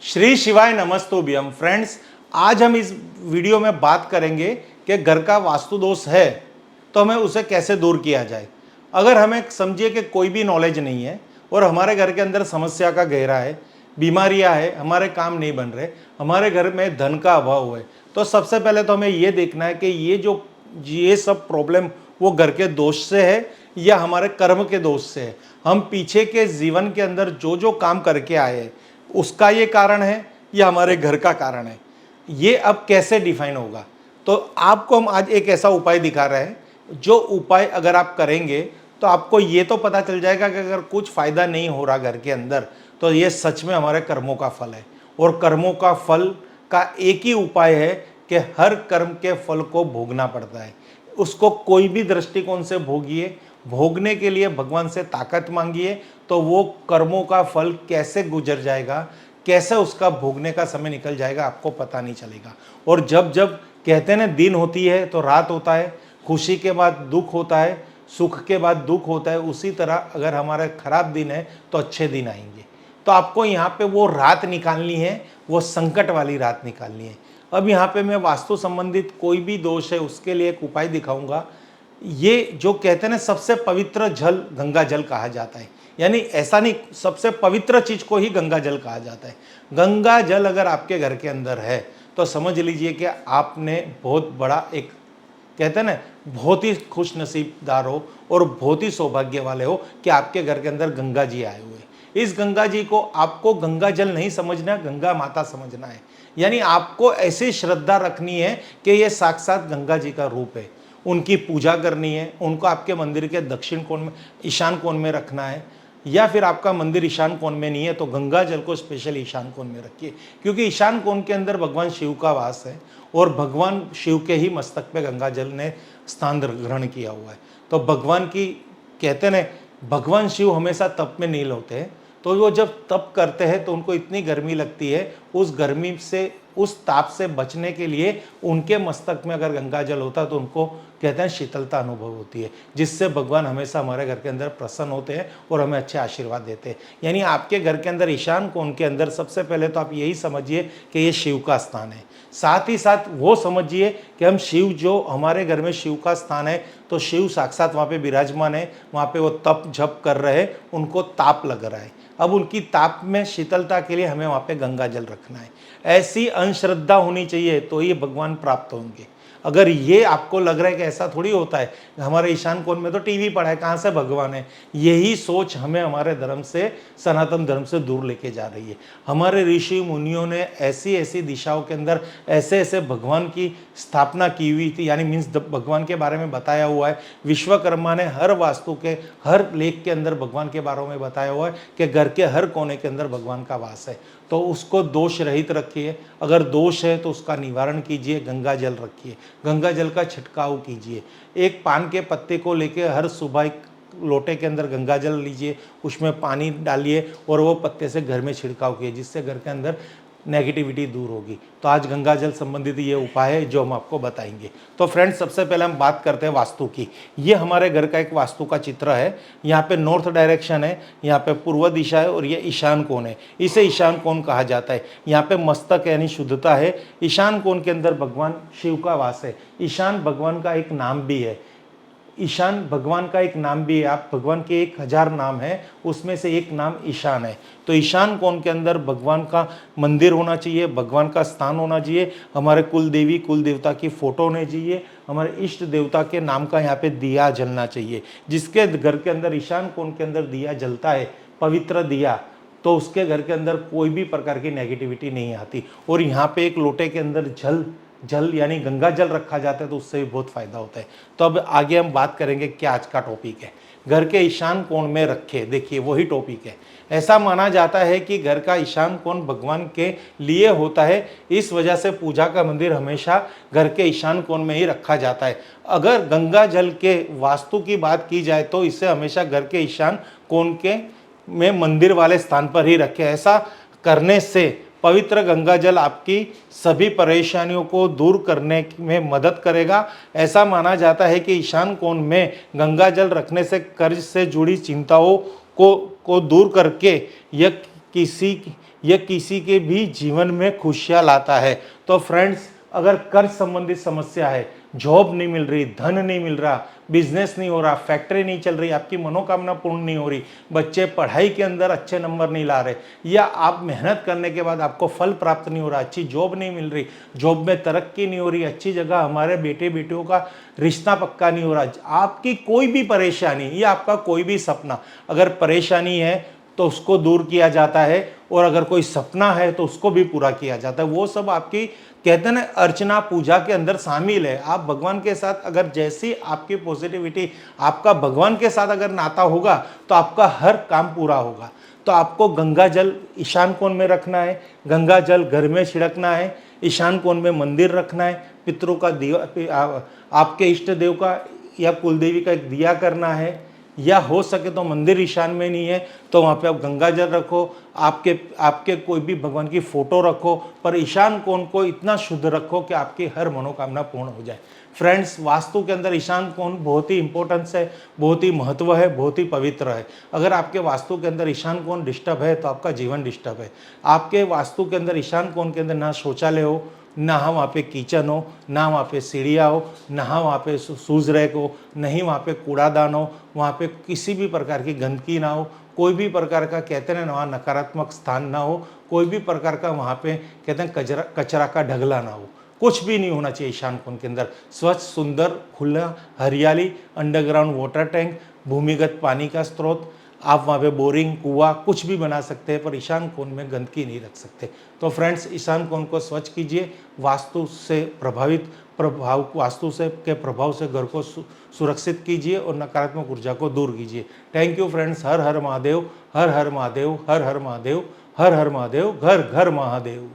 श्री शिवाय नमस्तुभ्यम फ्रेंड्स। आज हम इस वीडियो में बात करेंगे कि घर का वास्तु दोष है तो हमें उसे कैसे दूर किया जाए। अगर हमें समझिए कि कोई भी नॉलेज नहीं है और हमारे घर के अंदर समस्या का घेरा है, बीमारियां है, हमारे काम नहीं बन रहे, हमारे घर में धन का अभाव है, तो सबसे पहले तो हमें ये देखना है कि ये सब प्रॉब्लम वो घर के दोष से है या हमारे कर्म के दोष से है। हम पीछे के जीवन के अंदर जो जो काम करके आए हैं उसका ये कारण है या हमारे घर का कारण है, ये अब कैसे डिफाइन होगा। तो आपको हम आज एक ऐसा उपाय दिखा रहे हैं जो उपाय अगर आप करेंगे तो आपको ये तो पता चल जाएगा कि अगर कुछ फायदा नहीं हो रहा घर के अंदर तो ये सच में हमारे कर्मों का फल है। और कर्मों का फल का एक ही उपाय है कि हर कर्म के फल को भोगना पड़ता है। उसको कोई भी दृष्टिकोण से भोगिए, भोगने के लिए भगवान से ताकत मांगिए, तो वो कर्मों का फल कैसे गुजर जाएगा, कैसे उसका भोगने का समय निकल जाएगा, आपको पता नहीं चलेगा। और जब जब कहते हैं ना दिन होती है तो रात होता है, खुशी के बाद दुख होता है, सुख के बाद दुख होता है, उसी तरह अगर हमारा खराब दिन है तो अच्छे दिन आएंगे। तो आपको यहाँ पे वो रात निकालनी है, वो संकट वाली रात निकालनी है। अब यहाँ पे मैं वास्तु संबंधित कोई भी दोष है उसके लिए एक उपाय दिखाऊंगा। ये जो कहते हैं ना सबसे पवित्र जल गंगा जल कहा जाता है, यानी ऐसा नहीं, सबसे पवित्र चीज को ही गंगा जल कहा जाता है। गंगा जल अगर आपके घर के अंदर है तो समझ लीजिए कि आपने बहुत बड़ा एक, कहते हैं ना, बहुत ही खुश नसीबदार हो और बहुत ही सौभाग्य वाले हो कि आपके घर के अंदर गंगा जी आए हुए। इस गंगा जी को आपको गंगा जल नहीं समझना, गंगा माता समझना है। यानी आपको ऐसी श्रद्धा रखनी है कि ये साक्षात गंगा जी का रूप है, उनकी पूजा करनी है। उनको आपके मंदिर के दक्षिण कोण में, ईशान कोण में रखना है, या फिर आपका मंदिर ईशान कोण में नहीं है तो गंगा जल को स्पेशल ईशान कोण में रखिए, क्योंकि ईशान कोण के अंदर भगवान शिव का वास है और भगवान शिव के ही मस्तक पे गंगा जल ने स्थान ग्रहण किया हुआ है। तो भगवान की, कहते हैं भगवान शिव हमेशा तप में नील होते हैं, तो वो जब तप करते हैं तो उनको इतनी गर्मी लगती है, उस गर्मी से, उस ताप से बचने के लिए उनके मस्तक में अगर गंगा जल होता है तो उनको, कहते हैं, शीतलता अनुभव होती है, जिससे भगवान हमेशा हमारे घर के अंदर प्रसन्न होते हैं और हमें अच्छे आशीर्वाद देते हैं। यानी आपके घर के अंदर ईशान कोण के अंदर सबसे पहले तो आप यही समझिए कि ये शिव का स्थान है। साथ ही साथ वो समझिए कि हम शिव, जो हमारे घर में शिव का स्थान है तो शिव साक्षात वहाँ पे विराजमान है, वहाँ पे वो तप जप कर रहे हैं, उनको ताप लग रहा है। अब उनकी ताप में शीतलता के लिए हमें वहाँ पे गंगा जल रखना है। ऐसी अंधश्रद्धा होनी चाहिए तो ये भगवान प्राप्त होंगे। अगर ये आपको लग रहा है कि ऐसा थोड़ी होता है, हमारे ईशान कोण में तो टीवी पड़ा है, कहाँ से भगवान है, यही सोच हमें हमारे धर्म से, सनातन धर्म से दूर लेके जा रही है। हमारे ऋषि मुनियों ने ऐसी ऐसी दिशाओं के अंदर ऐसे ऐसे भगवान की स्थापना की हुई थी, यानी मीन्स भगवान के बारे में बताया हुआ है। विश्वकर्मा ने हर वास्तु के हर लेख के अंदर भगवान के बारे में बताया हुआ है कि घर के हर कोने के अंदर भगवान का वास है, तो उसको दोष रहित रखिए। अगर दोष है तो उसका निवारण कीजिए, गंगा जल रखिए, गंगा जल का छिड़काव कीजिए। एक पान के पत्ते को लेके हर सुबह एक लोटे के अंदर गंगा जल लीजिए, उसमें पानी डालिए और वो पत्ते से घर में छिड़काव कीजिए, जिससे घर के अंदर नेगेटिविटी दूर होगी। तो आज गंगा जल संबंधित ये उपाय है जो हम आपको बताएंगे। तो फ्रेंड्स, सबसे पहले हम बात करते हैं वास्तु की। ये हमारे घर का एक वास्तु का चित्र है। यहाँ पे नॉर्थ डायरेक्शन है, यहाँ पे पूर्व दिशा है और ये ईशान कोण है। इसे ईशान कोण कहा जाता है। यहाँ पे मस्तक यानी शुद्धता है। ईशान कोण के अंदर भगवान शिव का वास है। ईशान भगवान का एक नाम भी है। ईशान भगवान का एक नाम भी है। आप, भगवान के 1000 नाम है, उसमें से एक नाम ईशान है। तो ईशान कोण के अंदर भगवान का मंदिर होना चाहिए, भगवान का स्थान होना चाहिए, हमारे कुल देवी कुल देवता की फोटो होनी चाहिए, हमारे इष्ट देवता के नाम का यहाँ पे दिया जलना चाहिए। जिसके घर के अंदर ईशान कोण के अंदर दिया जलता है, पवित्र दिया, तो उसके घर के अंदर कोई भी प्रकार की नेगेटिविटी नहीं आती। और यहाँ पे एक लोटे के अंदर जल यानी गंगा जल रखा जाता है तो उससे भी बहुत फायदा होता है। तो अब आगे हम बात करेंगे क्या आज का टॉपिक है। घर के ईशान कोण में रखे, देखिए वही टॉपिक है। ऐसा माना जाता है कि घर का ईशान कोण भगवान के लिए होता है, इस वजह से पूजा का मंदिर हमेशा घर के ईशान कोण में ही रखा जाता है। अगर गंगा जल के वास्तु की बात की जाए तो इसे हमेशा घर के ईशान कोण के में मंदिर वाले स्थान पर ही रखें। ऐसा करने से पवित्र गंगा जल आपकी सभी परेशानियों को दूर करने में मदद करेगा। ऐसा माना जाता है कि ईशान कोण में गंगा जल रखने से कर्ज से जुड़ी चिंताओं को दूर करके या किसी यह किसी के भी जीवन में खुशियाँ लाता है। तो फ्रेंड्स, अगर कर्ज संबंधित समस्या है, जॉब नहीं मिल रही, धन नहीं मिल रहा, बिजनेस नहीं हो रहा, फैक्ट्री नहीं चल रही, आपकी मनोकामना पूर्ण नहीं हो रही, बच्चे पढ़ाई के अंदर अच्छे नंबर नहीं ला रहे, या आप मेहनत करने के बाद आपको फल प्राप्त नहीं हो रहा, अच्छी जॉब नहीं मिल रही, जॉब में तरक्की नहीं हो रही, अच्छी जगह हमारे बेटे बेटियों का रिश्ता पक्का नहीं हो रहा, आपकी कोई भी परेशानी या आपका कोई भी सपना अगर परेशानी है तो उसको दूर किया जाता है, और अगर कोई सपना है तो उसको भी पूरा किया जाता है। वो सब आपकी कहते हैं ना अर्चना पूजा के अंदर शामिल है। आप भगवान के साथ अगर जैसी आपकी पॉजिटिविटी, आपका भगवान के साथ अगर नाता होगा तो आपका हर काम पूरा होगा। तो आपको गंगा जल ईशान कोण में रखना है, गंगा जल घर में छिड़कना है, ईशान कोण में मंदिर रखना है, पितरों का दिया, आपके इष्ट देव का या कुलदेवी का एक दिया करना है, या हो सके तो मंदिर ईशान में नहीं है तो वहाँ पे आप गंगा जल रखो, आपके कोई भी भगवान की फोटो रखो, पर ईशान कोण को इतना शुद्ध रखो कि आपकी हर मनोकामना पूर्ण हो जाए। फ्रेंड्स, वास्तु के अंदर ईशान कोण बहुत ही इंपॉर्टेंस है, बहुत ही महत्व है, बहुत ही पवित्र है। अगर आपके वास्तु के अंदर ईशान कोण डिस्टर्ब है तो आपका जीवन डिस्टर्ब है। आपके वास्तु के अंदर ईशान कोण के अंदर ना शौचालय हो, ना वहाँ पे किचन हो, ना वहाँ पे सीढ़ियाँ हो, ना वहाँ पे शूज़ रैक हो, नहीं वहाँ पे कूड़ादान हो, वहाँ पे किसी भी प्रकार की गंदगी ना हो, कोई भी प्रकार का कहते हैं ना वहाँ नकारात्मक स्थान ना हो, कोई भी प्रकार का वहाँ पे कहते हैं कचरा का ढगला ना हो, कुछ भी नहीं होना चाहिए ईशान कोण के अंदर। स्वच्छ, सुंदर, खुला, हरियाली, अंडरग्राउंड वाटर टैंक, भूमिगत पानी का स्रोत, आप वहाँ पे बोरिंग, कुआं कुछ भी बना सकते हैं, पर ईशान कोण में गंदगी नहीं रख सकते। तो फ्रेंड्स, ईशान कोण को स्वच्छ कीजिए, वास्तु से वास्तु से के प्रभाव से घर को सुरक्षित कीजिए और नकारात्मक ऊर्जा को दूर कीजिए। Thank you friends. हर हर महादेव, हर हर महादेव, हर हर महादेव, हर हर महादेव, घर घर महादेव।